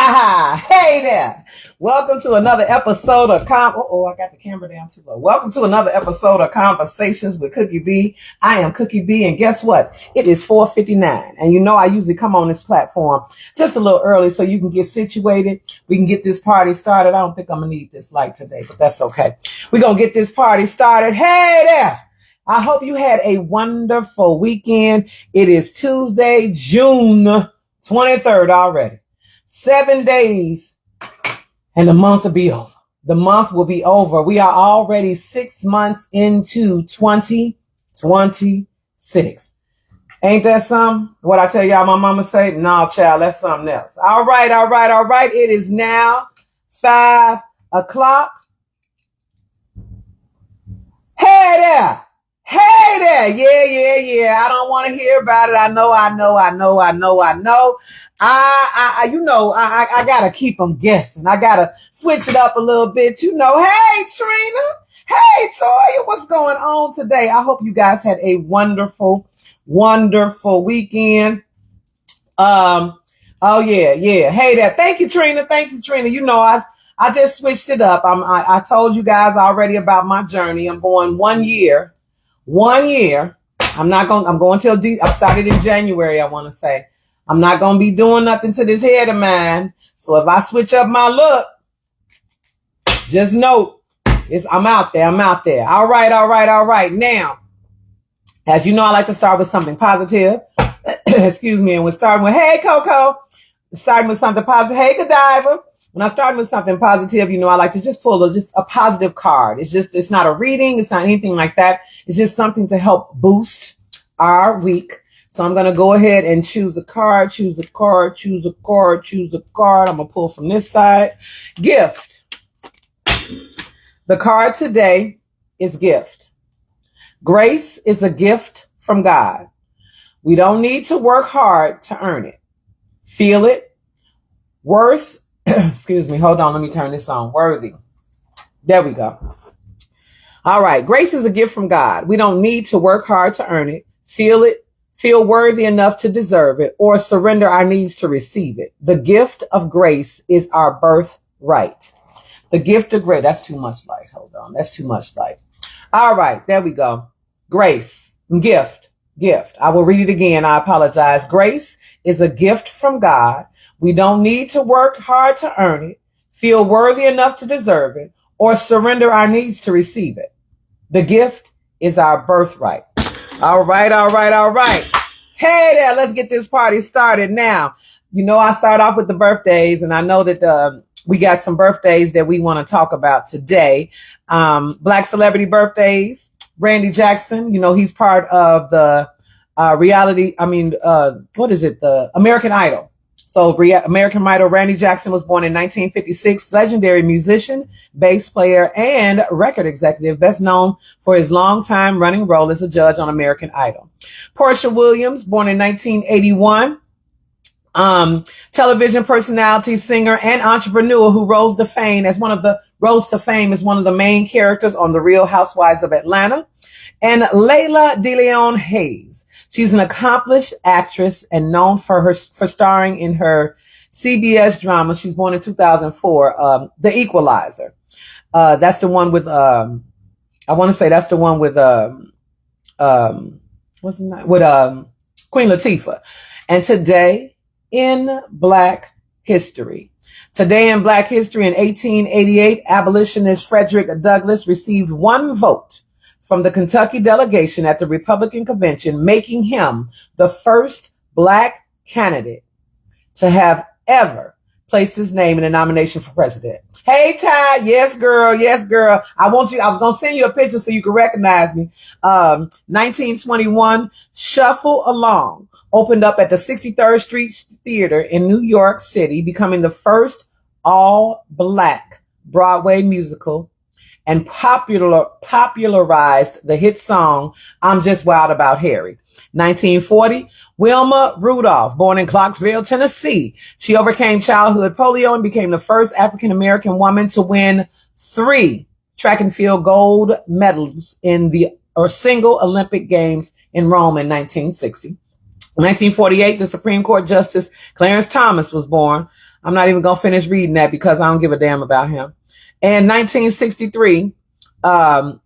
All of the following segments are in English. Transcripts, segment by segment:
Hey there. Welcome to another episode of I got the camera down too low. Welcome to another episode of Conversations with Cookie B. I am Cookie B, and guess what? It is 4:59, and you know I usually come on this platform just a little early so you can get situated. We can get this party started. I don't think I'm gonna need this light today, but that's okay. We're gonna get this party started. Hey there. I hope you had a wonderful weekend. It is Tuesday, June 23rd already. 7 days and the month will be over. The month will be over. We are already 6 months into 2026. Ain't that something? What I tell y'all my mama say? No, child, that's something else. All right. It is now 5 o'clock. Hey there. Yeah. I don't want to hear about it. I know. I gotta keep them guessing. I gotta switch it up a little bit. Hey, Trina. Hey, Toya, what's going on today? I hope you guys had a wonderful weekend. Oh yeah. Hey there. Thank you, Trina. I just switched it up. I told you guys already about my journey. I'm going 1 year. I'm going till I started in January, I want to say. I'm not going to be doing nothing to this head of mine. So if I switch up my look, just know I'm out there. All right. Now, as you know, I like to start with something positive. Excuse me. And we're starting with, hey, Coco. Starting with something positive. Hey, Godiva. When I start with something positive, I like to just pull a positive card. It's not a reading. It's not anything like that. It's just something to help boost our week. So I'm going to go ahead and choose a card. I'm going to pull from this side. Gift. The card today is gift. Grace is a gift from God. We don't need to work hard to earn it. Feel it. Worth. Excuse me. Hold on. Let me turn this on. Worthy. There we go. All right. Grace is a gift from God. We don't need to work hard to earn it. Feel it. Feel worthy enough to deserve it or surrender our needs to receive it. The gift of grace is our birthright. The gift of grace. That's too much light. Hold on. That's too much light. All right. There we go. Grace. Gift. I will read it again. I apologize. Grace is a gift from God. We don't need to work hard to earn it, feel worthy enough to deserve it, or surrender our needs to receive it. The gift is our birthright. All right. Hey there, let's get this party started now. I start off with the birthdays, and I know that we got some birthdays that we want to talk about today. Black celebrity birthdays. Randy Jackson, he's part of the the American Idol. So American Idol, Randy Jackson was born in 1956, legendary musician, bass player, and record executive, best known for his long-time running role as a judge on American Idol. Portia Williams, born in 1981, television personality, singer, and entrepreneur who rose to fame as one of the main characters on The Real Housewives of Atlanta. And Layla DeLeon Hayes. She's an accomplished actress and known for starring in her CBS drama. She's born in 2004, The Equalizer. That's the one with, Queen Latifah. And today in Black history in 1888, abolitionist Frederick Douglass received 1 vote from the Kentucky delegation at the Republican convention, making him the first Black candidate to have ever placed his name in a nomination for president. Hey, Ty. Yes, girl. I was going to send you a picture so you can recognize me. 1921, Shuffle Along opened up at the 63rd Street Theater in New York City, becoming the first all-Black Broadway musical, and popularized the hit song, I'm Just Wild About Harry. 1940, Wilma Rudolph, born in Clarksville, Tennessee. She overcame childhood polio and became the first African-American woman to win 3 track and field gold medals in the single Olympic Games in Rome in 1960. In 1948, the Supreme Court Justice Clarence Thomas was born. I'm not even going to finish reading that because I don't give a damn about him. In 1963, Dr.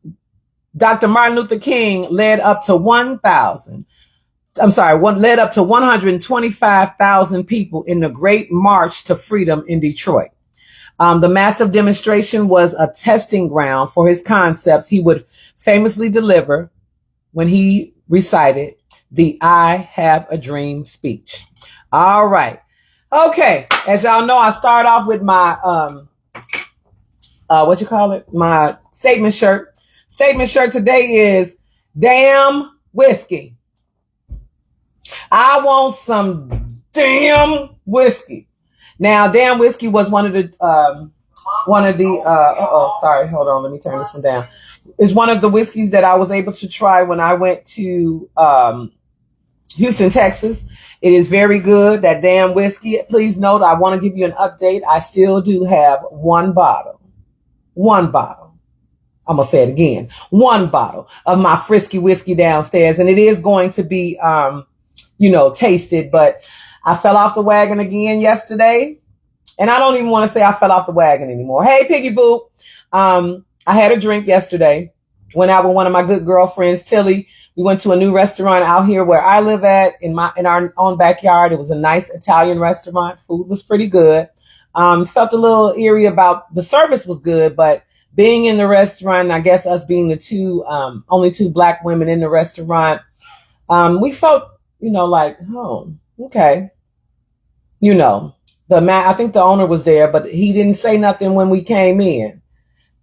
Martin Luther King led up to 125,000 people in the Great March to Freedom in Detroit. The massive demonstration was a testing ground for his concepts he would famously deliver when he recited the I Have a Dream speech. All right. Okay. As y'all know, I start off with my, my statement shirt. Statement shirt today is damn whiskey. I want some damn whiskey. Now, damn whiskey was one of the, sorry, hold on. Let me turn this one down. It's one of the whiskeys that I was able to try when I went to, Houston, Texas. It is very good. That damn whiskey. Please note, I want to give you an update. I still do have one bottle. I'm going to say it again. One bottle of my Frisky whiskey downstairs. And it is going to be, tasted, but I fell off the wagon again yesterday. And I don't even want to say I fell off the wagon anymore. Hey, Piggy Boop. I had a drink yesterday. Went out with one of my good girlfriends, Tilly. We went to a new restaurant out here where I live at in our own backyard. It was a nice Italian restaurant. Food was pretty good. Felt a little eerie about the service was good, but being in the restaurant, and I guess us being the only two black women in the restaurant, we felt, okay. I think the owner was there, but he didn't say nothing when we came in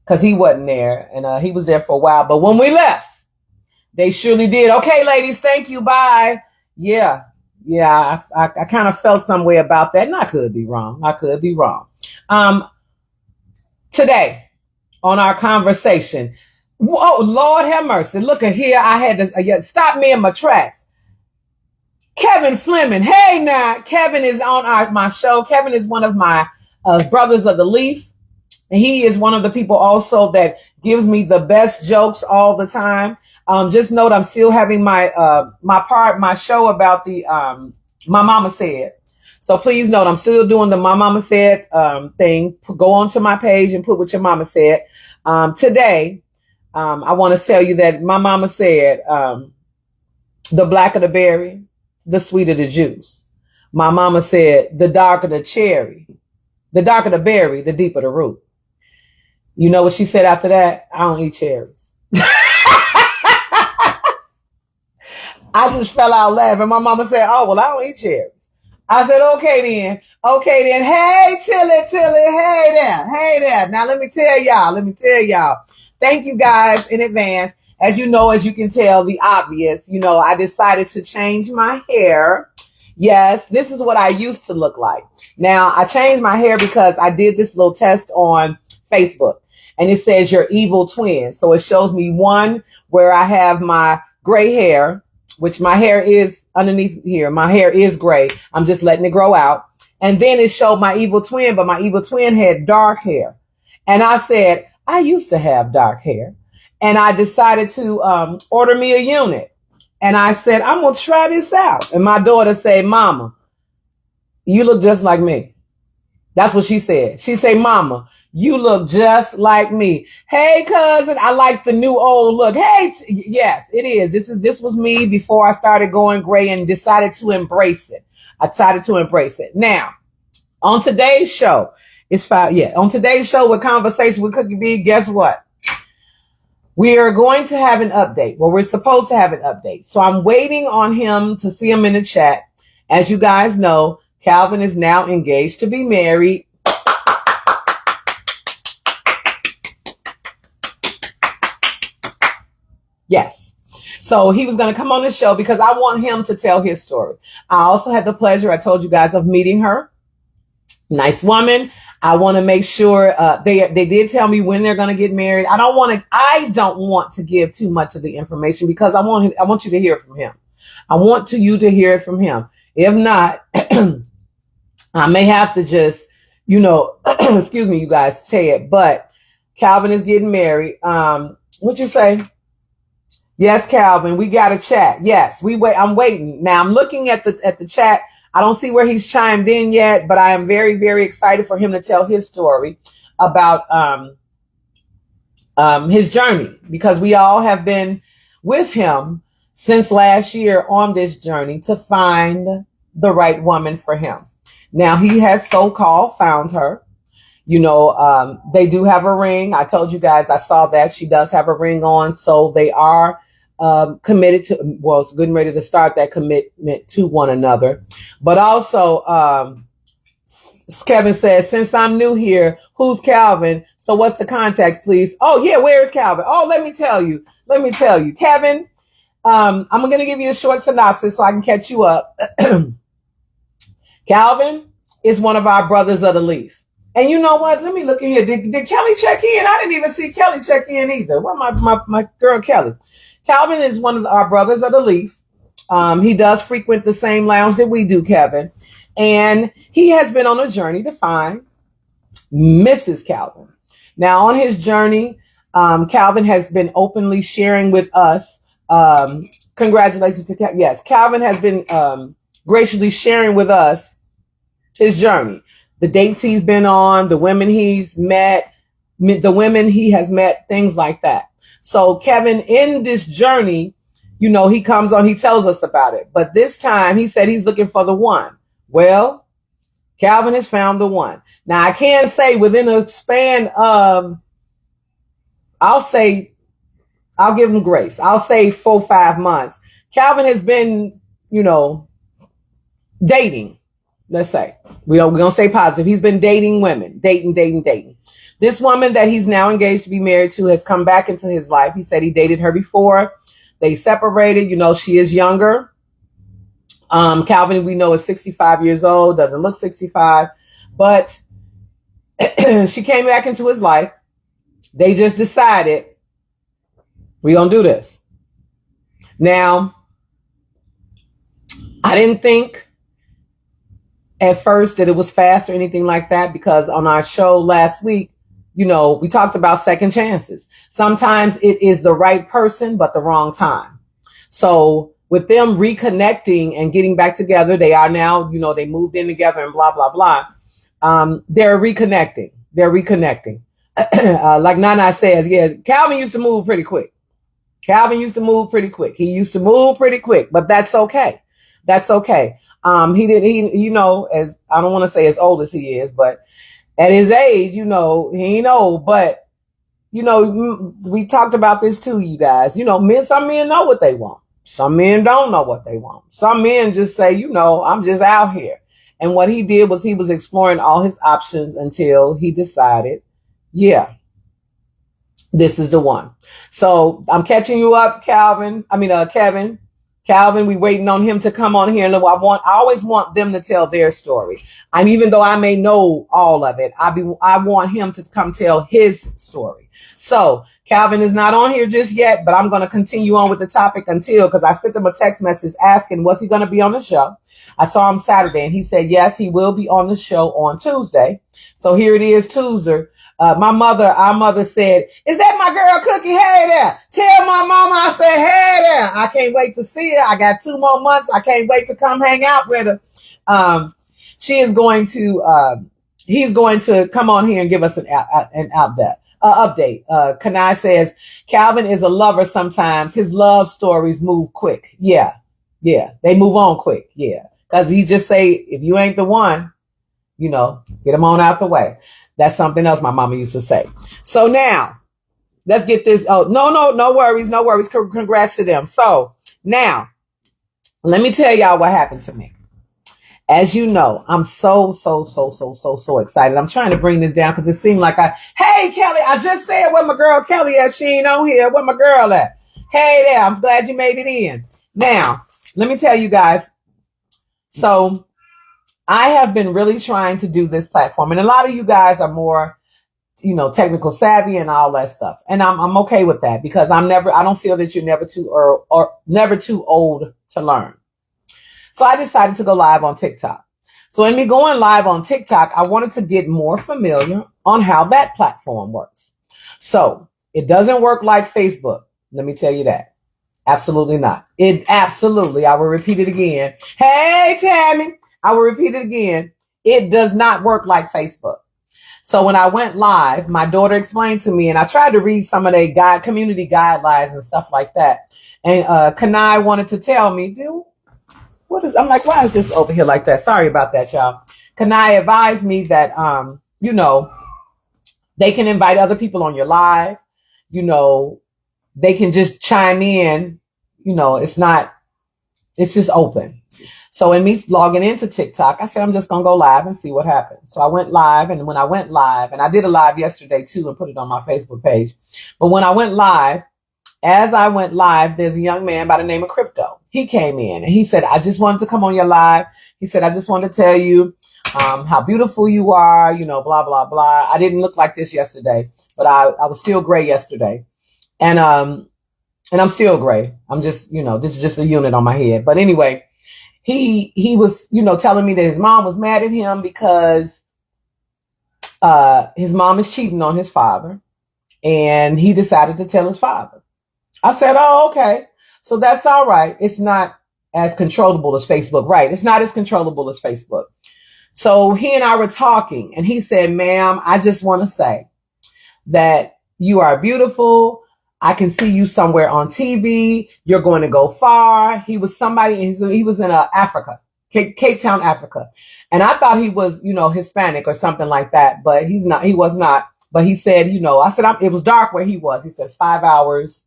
because he wasn't there, and he was there for a while. But when we left, they surely did. Okay, ladies, thank you. Bye. Yeah. I kind of felt some way about that, and I could be wrong. Today on our conversation, oh Lord have mercy! Look at here. I had to stop me in my tracks. Kevin Fleming. Hey, now Kevin is on my show. Kevin is one of my brothers of the Leaf. And he is one of the people also that gives me the best jokes all the time. Just note, I'm still having my show about the, My Mama Said. So please note, I'm still doing the My Mama Said, thing. Go onto my page and put what your mama said. Today, I want to tell you that my mama said, the blacker the berry, the sweeter the juice. My mama said, the darker the cherry, the darker the berry, the deeper the root. You know what she said after that? I don't eat cherries. I just fell out laughing. My mama said, oh, well, I don't eat cherries. I said, okay then. Hey, Tilly. Hey there. Now let me tell y'all. Thank you guys in advance. As you know, as you can tell, the obvious, I decided to change my hair. Yes, this is what I used to look like. Now, I changed my hair because I did this little test on Facebook, and it says your evil twin. So it shows me one where I have my gray hair, which my hair is underneath here. My hair is gray. I'm just letting it grow out. And then it showed my evil twin, but my evil twin had dark hair. And I said, I used to have dark hair. And I decided to order me a unit. And I said, I'm going to try this out. And my daughter said, Mama, you look just like me. That's what she said. She said, Mama, you look just like me. Hey, cousin, I like the new old look. Hey, yes, it is. This was me before I started going gray and decided to embrace it. Now, on today's show, on today's show with Conversation with Cookie B, guess what? We are going to have an update. Well, we're supposed to have an update. So I'm waiting on him to see him in the chat. As you guys know, Calvin is now engaged to be married. Yes. So he was going to come on the show because I want him to tell his story. I also had the pleasure, I told you guys, of meeting her. Nice woman. I want to make sure they did tell me when they're going to get married. I don't want to give too much of the information because I want you to hear it from him. I want you to hear it from him. If not, I may have to just, excuse me, you guys, say it. But Calvin is getting married. What'd you say? Yes, Calvin, we got to chat. Yes, I'm waiting. Now I'm looking at the chat. I don't see where he's chimed in yet, but I am very, very excited for him to tell his story about his journey, because we all have been with him since last year on this journey to find the right woman for him. Now he has so-called found her. They do have a ring. I told you guys, I saw that she does have a ring on. So they are committed to, well, it's getting ready to start that commitment to one another. But also, Kevin says, since I'm new here, who's Calvin? So what's the context, please? Oh yeah, where is Calvin? Oh, let me tell you, Kevin. I'm going to give you a short synopsis so I can catch you up. Calvin is one of our brothers of the Leaf. And you know what? Let me look in here. Did Kelly check in? I didn't even see Kelly check in either. Well, my girl Kelly. Calvin is one of our brothers of the Leaf. He does frequent the same lounge that we do, Kevin. And he has been on a journey to find Mrs. Calvin. Now, on his journey, Calvin has been openly sharing with us. Congratulations to Calvin. Yes, Calvin has been graciously sharing with us his journey. The dates he's been on, the women he's met, the women he has met, things like that. So Kevin, in this journey, he comes on, he tells us about it. But this time he said he's looking for the one. Well, Calvin has found the one. Now I can say within a span of, I'll give him grace. I'll say 4-5 months. Calvin has been, dating. Let's say we're going to stay positive. He's been dating women, dating. This woman that he's now engaged to be married to has come back into his life. He said he dated her before. They separated. She is younger. Calvin, we know, is 65 years old, doesn't look 65, but she came back into his life. They just decided we're going to do this. Now, I didn't think at first that it was fast or anything like that, because on our show last week, we talked about second chances. Sometimes it is the right person, but the wrong time. So with them reconnecting and getting back together, they are now, they moved in together and blah, blah, blah. They're reconnecting. Like Nana says, yeah, Calvin used to move pretty quick. He used to move pretty quick, but that's okay. As I don't want to say as old as he is, but at his age, he ain't old, but we talked about this too, you guys. Some men know what they want. Some men don't know what they want. Some men just say, I'm just out here. And what he did was he was exploring all his options until he decided, yeah, this is the one. So I'm catching you up, Kevin. Calvin, we waiting on him to come on here. And I always want them to tell their story. Even though I may know all of it, I want him to come tell his story. So Calvin is not on here just yet, but I'm going to continue on with the topic because I sent him a text message asking, was he going to be on the show? I saw him Saturday and he said, yes, he will be on the show on Tuesday. So here it is, Tuesday. Our mother said, is that my girl Cookie? Hey there. Tell my mama I said, hey there. I can't wait to see her. I got 2 more months. I can't wait to come hang out with her. He's going to come on here and give us an update. Kanai says, Calvin is a lover sometimes. His love stories move quick. Yeah. They move on quick. Yeah. Cause he just say, if you ain't the one, get him on out the way. That's something else my mama used to say. So now let's get this. Oh, no worries. Congrats to them. So now let me tell y'all what happened to me. As you know, I'm so excited. I'm trying to bring this down because it seemed like hey, Kelly, I just said where my girl Kelly at. She ain't on here. Where my girl at? Hey there. I'm glad you made it in. Now, let me tell you guys. So I have been really trying to do this platform, and a lot of you guys are more, technical savvy and all that stuff. And I'm okay with that because I don't feel that you're never too old to learn. So I decided to go live on TikTok. So in me going live on TikTok, I wanted to get more familiar on how that platform works. So it doesn't work like Facebook. Let me tell you that. Absolutely not. I will repeat it again. Hey, Tammy. I will repeat it again. It does not work like Facebook. So when I went live, my daughter explained to me, and I tried to read some of their community guidelines and stuff like that. And Kanai wanted to tell me, dude, I'm like, why is this over here like that? Sorry about that, y'all. Kanai advised me that, they can invite other people on your live. They can just chime in. It's just open. So in me logging into TikTok, I said, I'm just going to go live and see what happens. So I went live. And when I went live, and I did a live yesterday too and put it on my Facebook page. But when I went live, as I went live, there's a young man by the name of Crypto. He came in and he said, I just wanted to come on your live. He said, I just wanted to tell you how beautiful you are, blah, blah, blah. I didn't look like this yesterday, but I was still gray yesterday. And I'm still gray. I'm just, this is just a unit on my head. But anyway, he was, telling me that his mom was mad at him because his mom is cheating on his father. And he decided to tell his father. I said, oh, okay. So that's all right. It's not as controllable as Facebook, right? It's not as controllable as Facebook. So he and I were talking and he said, ma'am, I just want to say that you are beautiful. I can see you somewhere on TV. You're going to go far. He was he was in Africa, Cape Town, Africa. And I thought he was, Hispanic or something like that, but he was not. But he said, I said, it was dark where he was. He says 5 hours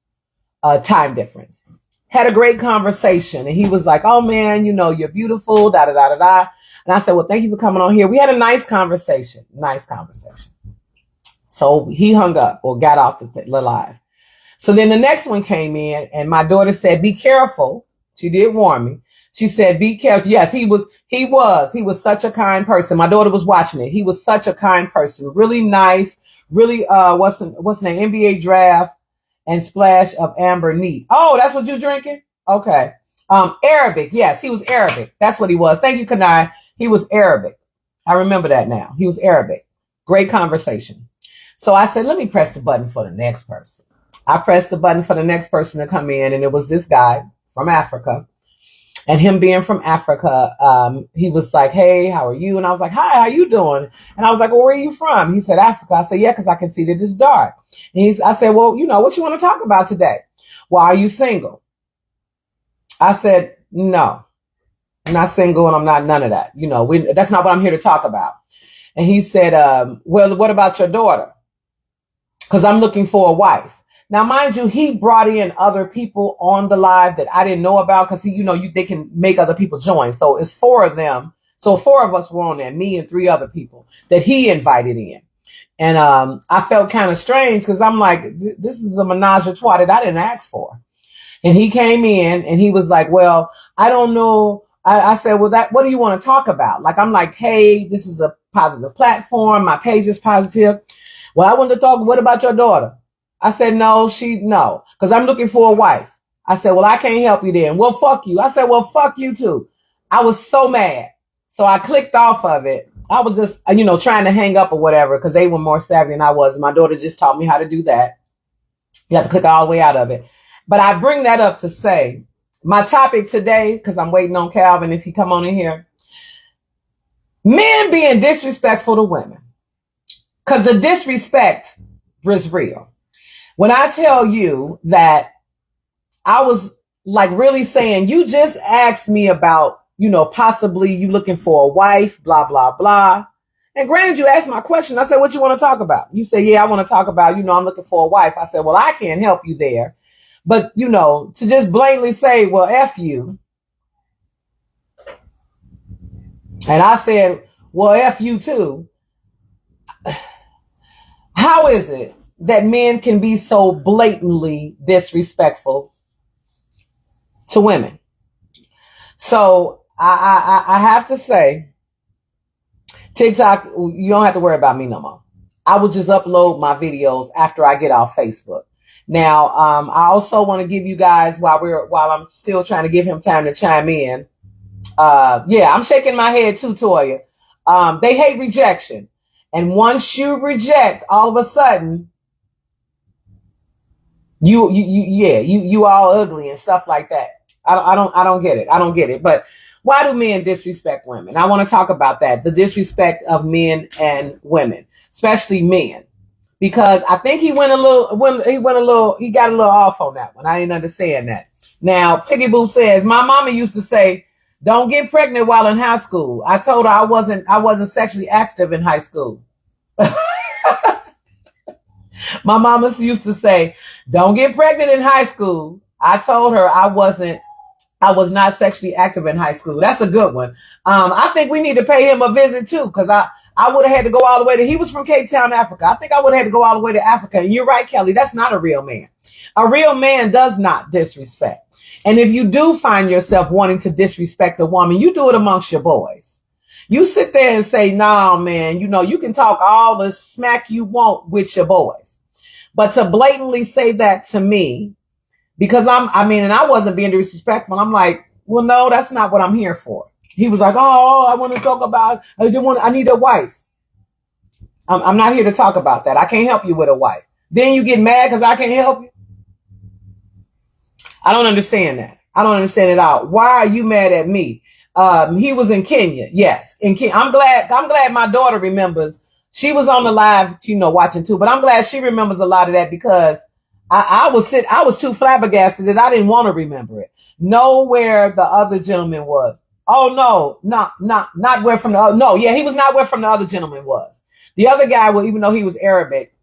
time difference. Had a great conversation. And he was like, oh man, you're beautiful, da, da, da, da, da. And I said, well, thank you for coming on here. We had a nice conversation. So he hung up or got off the live. So then the next one came in and my daughter said, be careful. She did warn me. She said, be careful. Yes, he was such a kind person. My daughter was watching it. He was such a kind person. Really nice. Really, what's the name? NBA draft and splash of amber neat. Oh, that's what you're drinking? Okay. Arabic. Yes, he was Arabic. That's what he was. Thank you, Kanai. He was Arabic. I remember that now. He was Arabic. Great conversation. So I said, let me press the button for the next person. I pressed the button for the next person to come in, and it was this guy from Africa. And him being from Africa, he was like, hey, how are you? And I was like, hi, how you doing? And I was like, well, where are you from? He said, Africa. I said, yeah, because I can see that it's dark. And I said, well, what you want to talk about today? Well, are you single? I said, no, I'm not single and I'm not none of that. That's not what I'm here to talk about. And he said, well, what about your daughter? Because I'm looking for a wife. Now, mind you, he brought in other people on the live that I didn't know about because they can make other people join. So it's 4 of them. So 4 of us were on there, me and 3 other people that he invited in. And I felt kind of strange because I'm like, this is a menage a trois that I didn't ask for. And he came in and he was like, well, I don't know. I said, well, what do you want to talk about? Like, I'm like, hey, this is a positive platform. My page is positive. Well, I want to talk. What about your daughter? I said, no, because I'm looking for a wife. I said, well, I can't help you then. Well, fuck you. I said, well, fuck you too. I was so mad. So I clicked off of it. I was just, trying to hang up or whatever because they were more savvy than I was. My daughter just taught me how to do that. You have to click all the way out of it. But I bring that up to say my topic today, because I'm waiting on Calvin if he come on in here. Men being disrespectful to women. Because the disrespect is real. When I tell you that I was like really saying, you just asked me about, possibly you looking for a wife, blah, blah, blah. And granted, you asked my question. I said, what you want to talk about? You say, yeah, I want to talk about, I'm looking for a wife. I said, well, I can't help you there. But, to just blatantly say, well, F you. And I said, well, F you too. How is it that men can be so blatantly disrespectful to women? So I have to say, TikTok, you don't have to worry about me no more. I will just upload my videos after I get off Facebook. Now, I also want to give you guys while I'm still trying to give him time to chime in. I'm shaking my head too, Toya. They hate rejection. And once you reject, all of a sudden, you all ugly and stuff like that. I don't get it. But Why do men disrespect women? I want to talk about that. The disrespect of men and women, especially men. Because I think he got a little off on that one. I didn't understand that. Now, Piggy Boo says, my mama used to say, don't get pregnant while in high school. I told her I wasn't sexually active in high school. My mama used to say, don't get pregnant in high school. I told her I was not sexually active in high school. That's a good one. I think we need to pay him a visit too, because I would have had to go all the way he was from Cape Town, Africa. I think I would have had to go all the way to Africa. And you're right, Kelly, that's not a real man. A real man does not disrespect. And if you do find yourself wanting to disrespect a woman, you do it amongst your boys. You sit there and say, nah, man, you can talk all the smack you want with your boys. But to blatantly say that to me, because and I wasn't being disrespectful. I'm like, well, no, that's not what I'm here for. He was like, oh, I want to talk about, I need a wife. I'm not here to talk about that. I can't help you with a wife. Then you get mad because I can't help you. I don't understand that. I don't understand it all. Why are you mad at me? He was in Kenya. Yes. In Kenya. I'm glad my daughter remembers. She was on the live, watching too, but I'm glad she remembers a lot of that because I was too flabbergasted that I didn't want to remember it. Know where the other gentleman was. Oh no, not where from the, no, yeah, he was not where from the other gentleman was. The other guy, well, even though he was Arabic,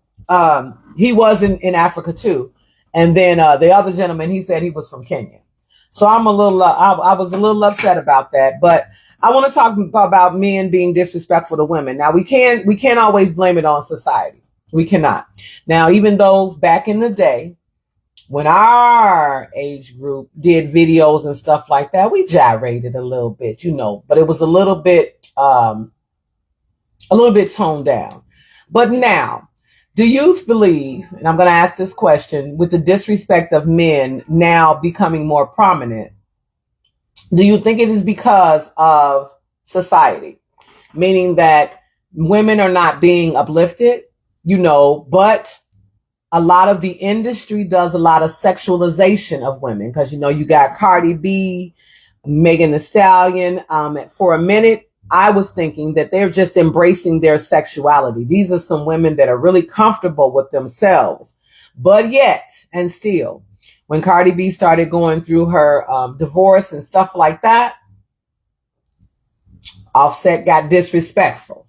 he was in Africa too. And then, the other gentleman, he said he was from Kenya. So I was a little upset about that, but I want to talk about men being disrespectful to women. Now we can't always blame it on society. We cannot. Now, even though back in the day, when our age group did videos and stuff like that, we gyrated a little bit, but it was a little bit toned down. But now, do you believe, and I'm going to ask this question, with the disrespect of men now becoming more prominent, do you think it is because of society? Meaning that women are not being uplifted, but a lot of the industry does a lot of sexualization of women because, you got Cardi B, Megan Thee Stallion. For a minute, I was thinking that they're just embracing their sexuality. These are some women that are really comfortable with themselves. But yet, and still, when Cardi B started going through her divorce and stuff like that, Offset got disrespectful.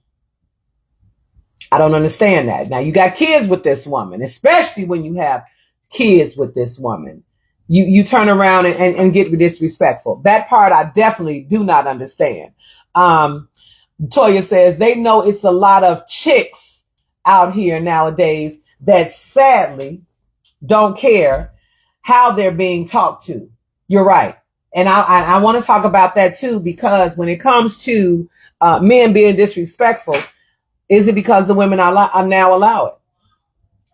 I don't understand that. Now you got kids with this woman, especially when you have kids with this woman. You turn around and get disrespectful. That part I definitely do not understand. Toya says they know it's a lot of chicks out here nowadays that sadly don't care how they're being talked to. You're right. And I want to talk about that too, because when it comes to men being disrespectful, is it because the women are now allow it?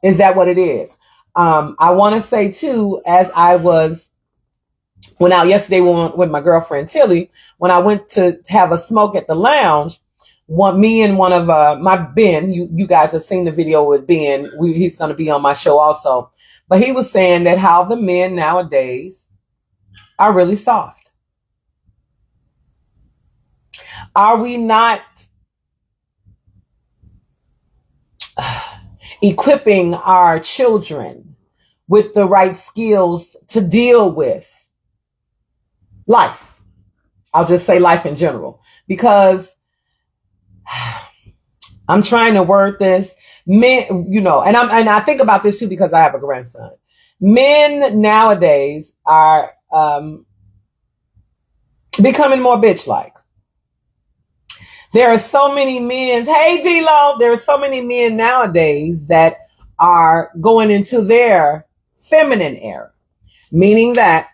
Is that what it is? I want to say too, as I went out yesterday with my girlfriend Tilly, when I went to have a smoke at the lounge, me and one of my Ben, you guys have seen the video with Ben. He's going to be on my show also. But he was saying that how the men nowadays are really soft. Are we not equipping our children with the right skills to deal with life? I'll just say life in general, because I'm trying to word this. Men, and I think about this too because I have a grandson. Men nowadays are becoming more bitch-like. There are so many men. Hey, D-Lo, there are so many men nowadays that are going into their feminine era, meaning that.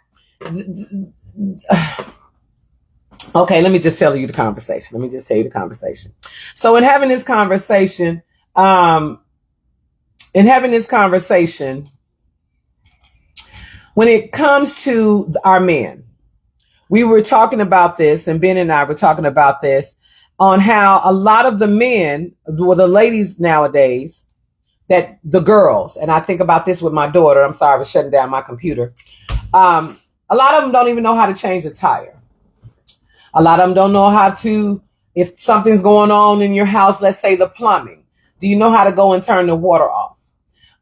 Okay, let me just tell you the conversation. So in having this conversation, when it comes to our men, we were talking about this, and Ben and I were talking about this, on how a lot of the men, well, the ladies nowadays, that the girls, and I think about this with my daughter. I'm sorry, I was shutting down my computer. A lot of them don't even know how to change a tire. A lot of them don't know how to, if something's going on in your house, let's say the plumbing, do you know how to go and turn the water off?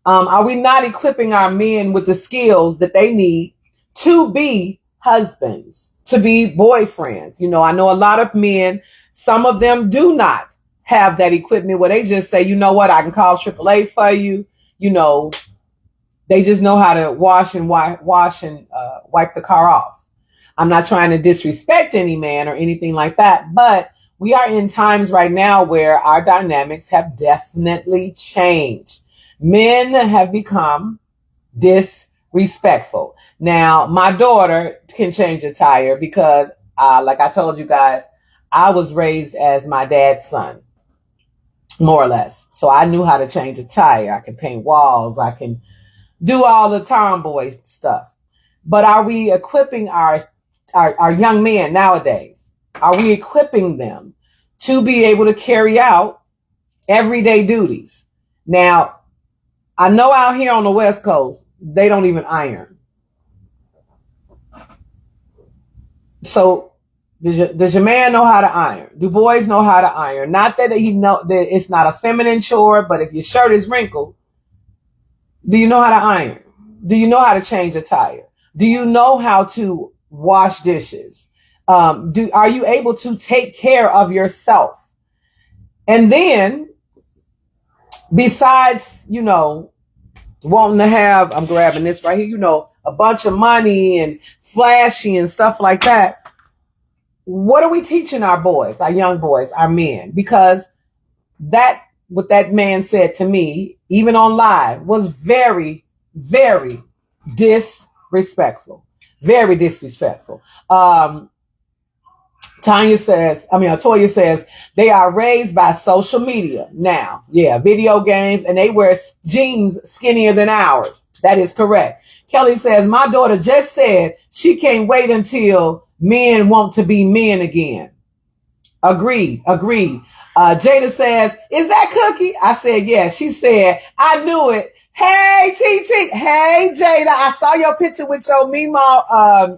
Are we not equipping our men with the skills that they need to be husbands, to be boyfriends? You know, I know a lot of men, some of them do not have that equipment where they just say, you know what, I can call AAA for you. You know, they just know how to wash and wipe the car off. I'm not trying to disrespect any man or anything like that, but we are in times right now where our dynamics have definitely changed. Men have become disrespectful. Now, my daughter can change a tire because, like I told you guys, I was raised as my dad's son, more or less. So I knew how to change a tire. I can paint walls. I can do all the tomboy stuff. But are we equipping our young men nowadays? Are we equipping them to be able to carry out everyday duties? Now, I know out here on the West Coast, they don't even iron. So does your man know how to iron? Do boys know how to iron? Not that he know that it's not a feminine chore, but if your shirt is wrinkled, do you know how to iron? Do you know how to change a tire? Do you know how to wash dishes? Are you able to take care of yourself? And then, besides, you know, wanting to have, I'm grabbing this right here, you know, a bunch of money and flashy and stuff like that, what are we teaching our boys, our young boys, our men? Because what that man said to me, even on live, was very, very disrespectful. Very disrespectful. Toya says, they are raised by social media now. Yeah, video games, and they wear jeans skinnier than ours. That is correct. Kelly says, my daughter just said she can't wait until men want to be men again. Agreed. Jada says, is that Cookie? I said, yeah. She said, I knew it. Hey, TT. Hey, Jada. I saw your picture with your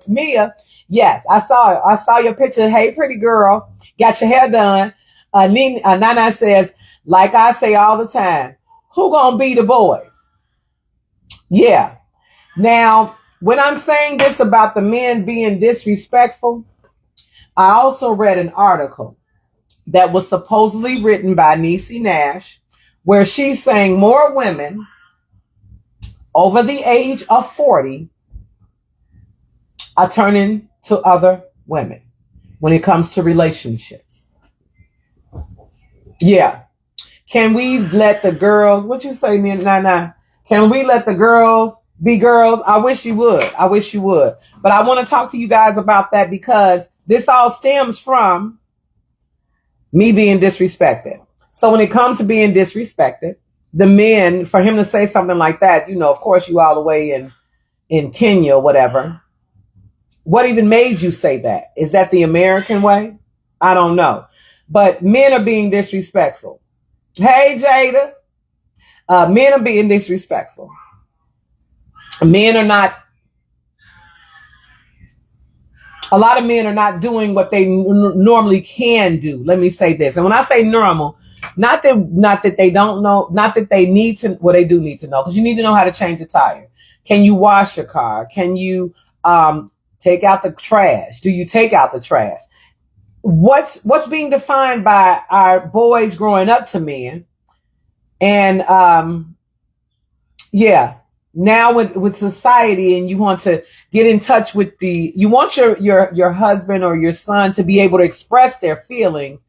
Mia. Yes, I saw it. I saw your picture. Hey, pretty girl. Got your hair done. Nana says, like I say all the time, who gonna be the boys? Yeah. Now, when I'm saying this about the men being disrespectful, I also read an article that was supposedly written by Niecy Nash, where she's saying more women over the age of 40 are turning to other women when it comes to relationships. Yeah. Can we let the girls, what you say, Nana? Can we let the girls be girls? I wish you would. But I want to talk to you guys about that because this all stems from me being disrespected. So when it comes to being disrespected, the men, for him to say something like that, you know, of course you all the way in Kenya or whatever. What even made you say that? Is that the American way? I don't know. But men are being disrespectful. Hey, Jada. Men are being disrespectful. Men are not, a lot of men are not doing what they normally can do. Let me say this. And when I say normal, not that they don't know, not that they need to, well, they do need to know, because you need to know how to change a tire. Can you wash your car? Can you take out the trash? Do you take out the trash? What's being defined by our boys growing up to men? And yeah, now with society, and you want to get in touch with you want your husband or your son to be able to express their feelings,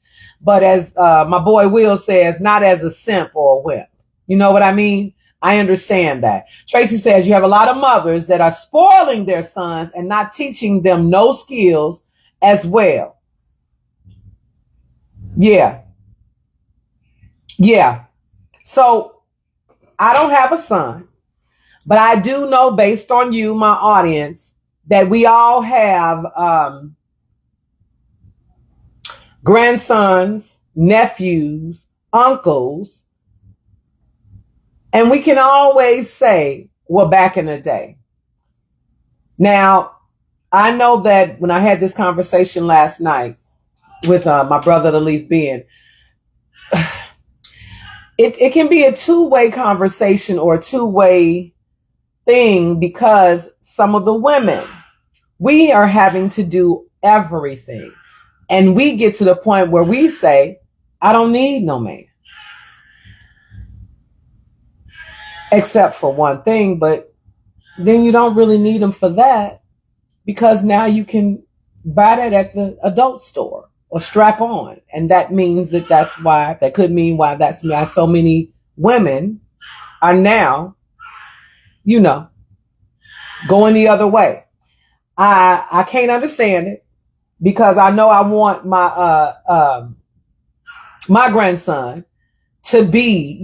but as my boy Will says, not as a simp or a wimp. You know what I mean? I understand that. Tracy says you have a lot of mothers that are spoiling their sons and not teaching them no skills as well. Yeah. So I don't have a son, but I do know, based on you, my audience, that we all have grandsons, nephews, uncles, and we can always say, well, back in the day. Now, I know that when I had this conversation last night with my brother, the Leaf Ben, it can be a two-way conversation or a two-way thing, because some of the women, we are having to do everything. And we get to the point where we say, I don't need no man. Except for one thing, but then you don't really need them for that, because now you can buy that at the adult store or strap on. And that means that could mean why so many women are now, going the other way. I can't understand it, because I know I want my grandson to be,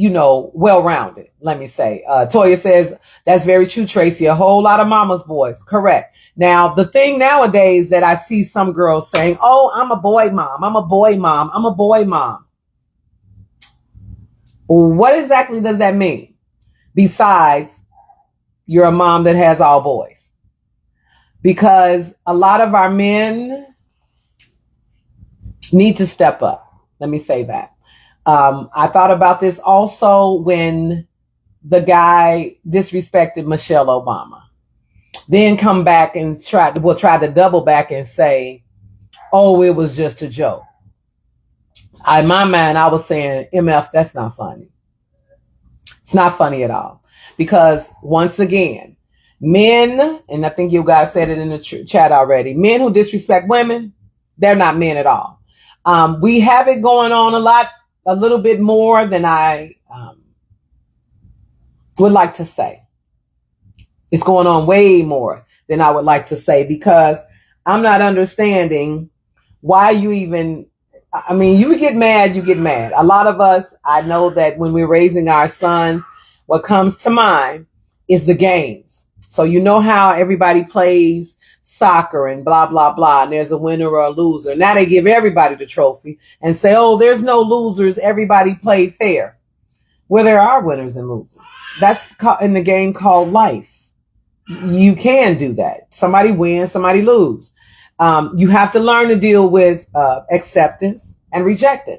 well-rounded, let me say. Toya says, that's very true, Tracy. A whole lot of mama's boys. Correct. Now, the thing nowadays that I see some girls saying, oh, I'm a boy mom. I'm a boy mom. I'm a boy mom. What exactly does that mean? Besides, you're a mom that has all boys. Because a lot of our men need to step up. Let me say that. I thought about this also when the guy disrespected Michelle Obama. Then come back and try to double back and say, oh, it was just a joke. In my mind, I was saying, MF, that's not funny. It's not funny at all. Because once again, men, and I think you guys said it in the chat already, men who disrespect women, they're not men at all. We have it going on a little bit more than I would like to say. It's going on way more than I would like to say, because I'm not understanding why you even, you get mad. A lot of us, I know that when we're raising our sons, what comes to mind is the games. So you know how everybody plays soccer and blah, blah, blah, and there's a winner or a loser. Now they give everybody the trophy and say, oh, there's no losers. Everybody played fair. Well, there are winners and losers. That's in the game called life. You can do that. Somebody wins, somebody lose. You have to learn to deal with acceptance and rejecting.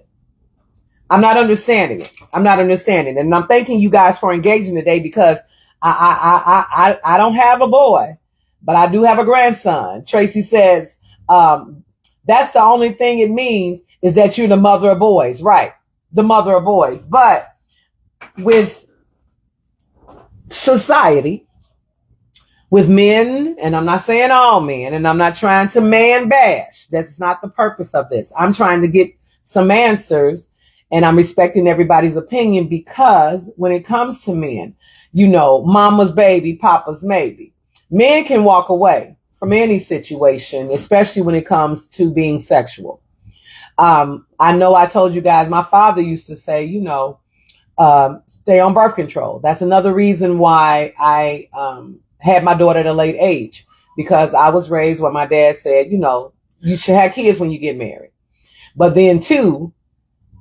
I'm not understanding it. And I'm thanking you guys for engaging today, because I don't have a boy, but I do have a grandson. Tracy says, that's the only thing it means, is that you're the mother of boys. Right. The mother of boys. But with society, with men, and I'm not saying all men, and I'm not trying to man bash. That's not the purpose of this. I'm trying to get some answers, and I'm respecting everybody's opinion, because when it comes to men, mama's baby, papa's maybe. Men can walk away from any situation, especially when it comes to being sexual. I know I told you guys, my father used to say, stay on birth control. That's another reason why I had my daughter at a late age, because I was raised what my dad said, you should have kids when you get married. But then too,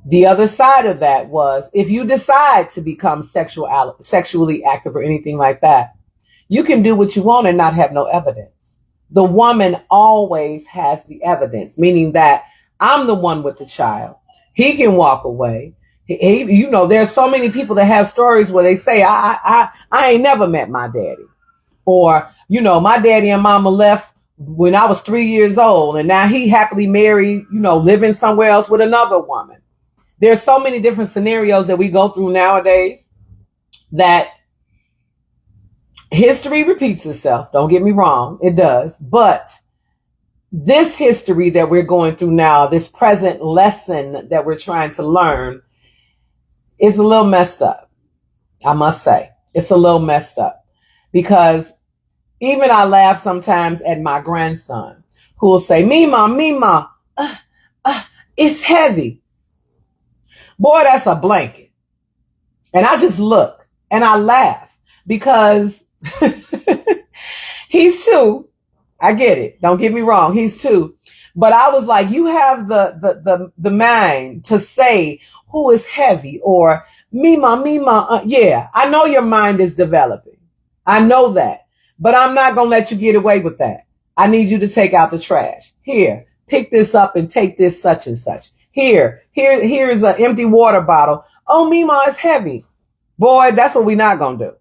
the other side of that was, if you decide to become sexually active or anything like that, you can do what you want and not have no evidence. The woman always has the evidence, meaning that I'm the one with the child. He can walk away. There's so many people that have stories where they say, I ain't never met my daddy. Or, my daddy and mama left when I was 3 years old, and now he happily married, living somewhere else with another woman. There's so many different scenarios that we go through nowadays that history repeats itself. Don't get me wrong. It does. But this history that we're going through now, this present lesson that we're trying to learn, is a little messed up. I must say, it's a little messed up, because even I laugh sometimes at my grandson, who will say, Mima, it's heavy. Boy, that's a blanket. And I just look and I laugh, because he's 2. I get it. Don't get me wrong. He's 2. But I was like, you have the mind to say who is heavy, or Mima. Yeah, I know your mind is developing. I know that. But I'm not going to let you get away with that. I need you to take out the trash. Here, pick this up and take this such and such. Here's an empty water bottle. Oh, Mima, it's heavy. Boy, that's what we're not going to do.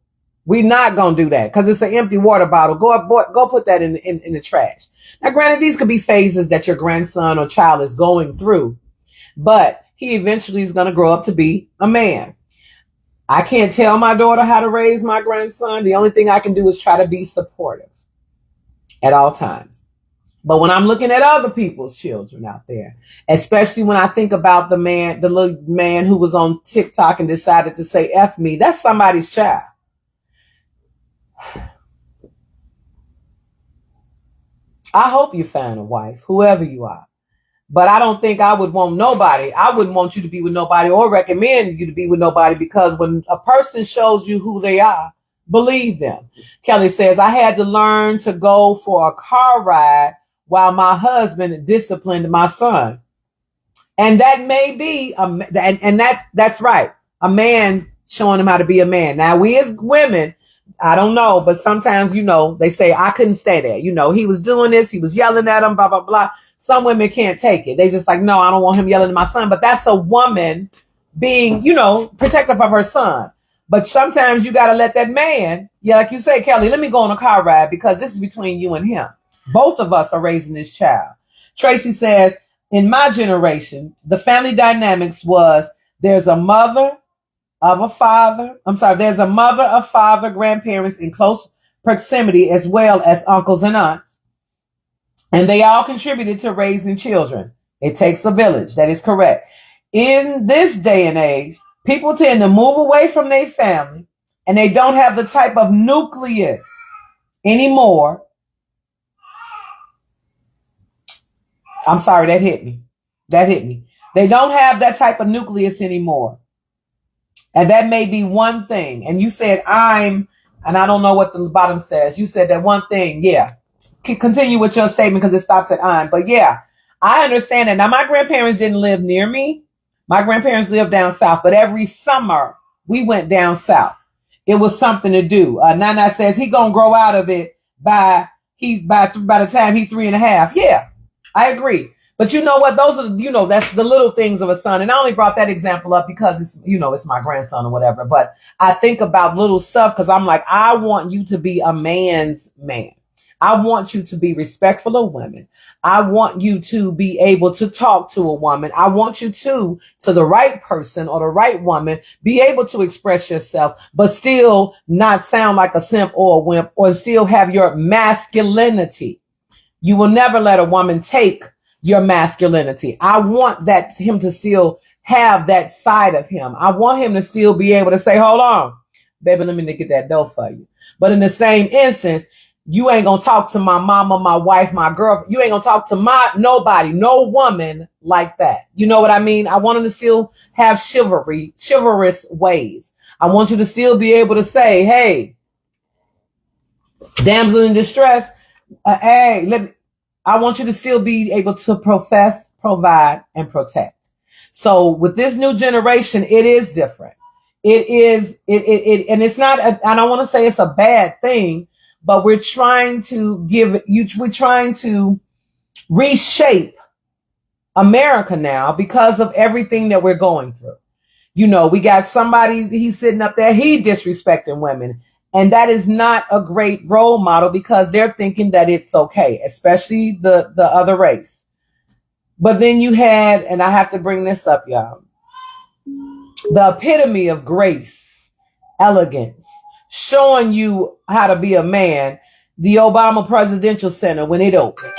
We're not going to do that because it's an empty water bottle. Go put that in the trash. Now, granted, these could be phases that your grandson or child is going through, but he eventually is going to grow up to be a man. I can't tell my daughter how to raise my grandson. The only thing I can do is try to be supportive at all times. But when I'm looking at other people's children out there, especially when I think about the little man who was on TikTok and decided to say F me, that's somebody's child. I hope you find a wife, whoever you are. But I don't think I would want nobody. I wouldn't want you to be with nobody or recommend you to be with nobody, because when a person shows you who they are, believe them. Kelly says, I had to learn to go for a car ride while my husband disciplined my son. And that may be, that's right. A man showing him how to be a man. Now, we as women, I don't know, but sometimes, they say, I couldn't stay there. He was doing this. He was yelling at him, blah, blah, blah. Some women can't take it. They just like, no, I don't want him yelling at my son. But that's a woman being, protective of her son. But sometimes you got to let that man, like you say, Kelly, let me go on a car ride because this is between you and him. Both of us are raising this child. Tracy says, in my generation, the family dynamics was there's a mother, a father, grandparents in close proximity, as well as uncles and aunts. And they all contributed to raising children. It takes a village. That is correct. In this day and age, people tend to move away from their family, and they don't have the type of nucleus anymore. I'm sorry, that hit me. They don't have that type of nucleus anymore. And that may be one thing. And you said and I don't know what the bottom says. You said that one thing. Yeah. Continue with your statement because it stops at I'm. But yeah, I understand that. Now, my grandparents didn't live near me. My grandparents lived down south. But every summer, we went down south. It was something to do. Nana says he going to grow out of it by the time he's 3.5. Yeah, I agree. But you know what? Those are, that's the little things of a son. And I only brought that example up because it's, it's my grandson or whatever. But I think about little stuff because I'm like, I want you to be a man's man. I want you to be respectful of women. I want you to be able to talk to a woman. I want you to the right person or the right woman, be able to express yourself, but still not sound like a simp or a wimp, or still have your masculinity. You will never let a woman take your masculinity. I want him to still have that side of him. I want him to still be able to say, hold on, baby, let me get that dough for you. But in the same instance, you ain't going to talk to my mama, my wife, my girlfriend. You ain't going to talk to nobody, no woman like that. You know what I mean? I want him to still have chivalrous ways. I want you to still be able to say, hey, damsel in distress. I want you to still be able to profess, provide, and protect. So with this new generation, it is different. It is, and it's not, I don't want to say it's a bad thing, but we're trying to reshape America now because of everything that we're going through. We got somebody, he's sitting up there, he disrespecting women. And that is not a great role model because they're thinking that it's okay, especially the other race. But then you had, and I have to bring this up, y'all, the epitome of grace, elegance, showing you how to be a man, the Obama Presidential Center, when it opened.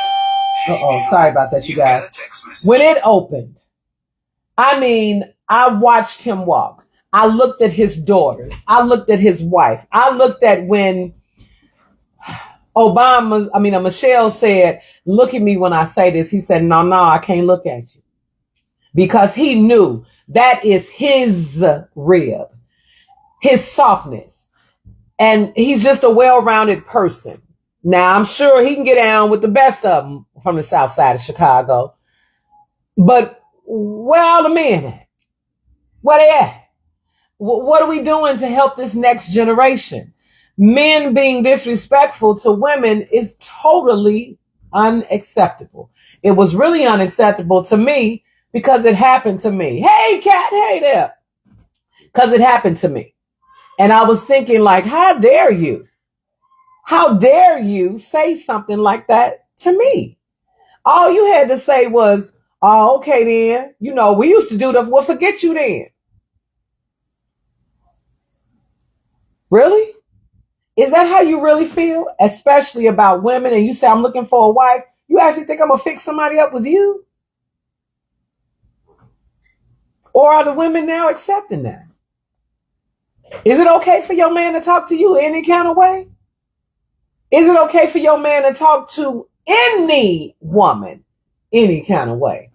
Sorry about that, you guys. When it opened, I watched him walk. I looked at his daughters. I looked at his wife. I looked at when Michelle said, look at me when I say this. He said, no, I can't look at you. Because he knew that is his rib, his softness. And he's just a well-rounded person. Now, I'm sure he can get down with the best of them from the south side of Chicago. But where are the men at? Where they at? What are we doing to help this next generation? Men being disrespectful to women is totally Unacceptable. It was really unacceptable to me because it happened to me. Hey, cat, hey there. Because it happened to me. And I was thinking, like, how dare you? How dare you say something like that to me? All you had to say was, oh, okay then. You know, we used to do that. Well, forget you then. Really? Is that how you really feel? Especially about women, and you say, I'm looking for a wife. You actually think I'm going to fix somebody up with you? Or are the women now accepting that? Is it okay for your man to talk to you any kind of way? Is it okay for your man to talk to any woman any kind of way?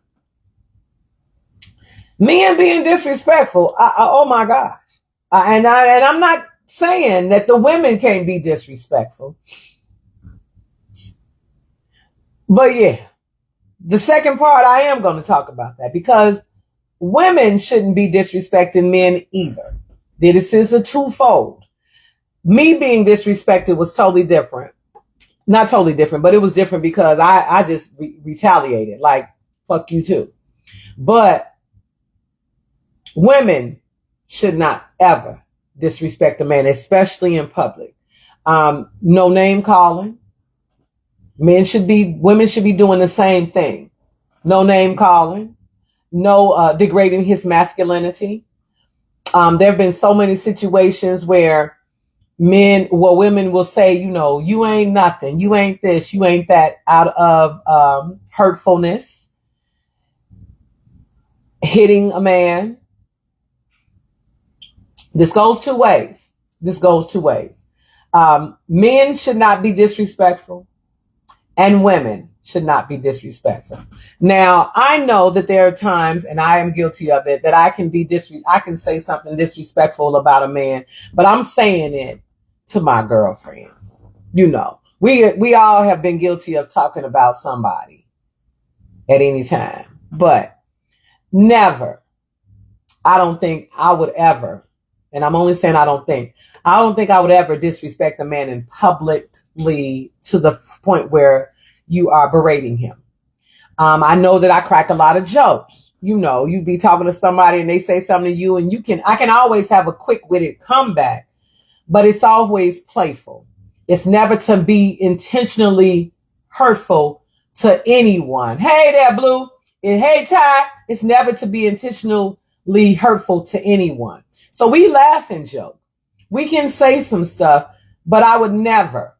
Men being disrespectful, oh my gosh. And I'm not saying that the women can't be disrespectful. But yeah, the second part, I am going to talk about that because women shouldn't be disrespecting men either. This is a twofold. Me being disrespected was totally different. Not totally different, but it was different because I just retaliated. Like, fuck you too. But women should not ever disrespect a man, especially in public. No name calling. Women should be doing the same thing. No name calling. No degrading his masculinity. There have been so many situations where women will say, you know, you ain't nothing, you ain't this, you ain't that, out of hurtfulness, hitting a man. This goes two ways. Men should not be disrespectful, and women should not be disrespectful. Now, I know that there are times, and I am guilty of it, that I can say something disrespectful about a man, but I'm saying it to my girlfriends. You know, we all have been guilty of talking about somebody at any time, but never. I don't think I would ever, and I'm only saying I don't think I would ever disrespect a man in publicly to the point where you are berating him. I know that I crack a lot of jokes. You know, you be talking to somebody and they say something to you, and I can always have a quick-witted comeback, but it's always playful. It's never to be intentionally hurtful to anyone. Hey there, Blue. And hey, Ty. It's never to be intentionally hurtful to anyone. So we laugh and joke. We can say some stuff, but I would never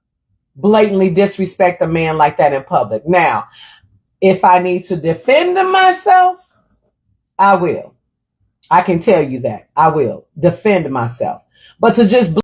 blatantly disrespect a man like that in public. Now, if I need to defend myself, I will. I can tell you that. I will defend myself. But to just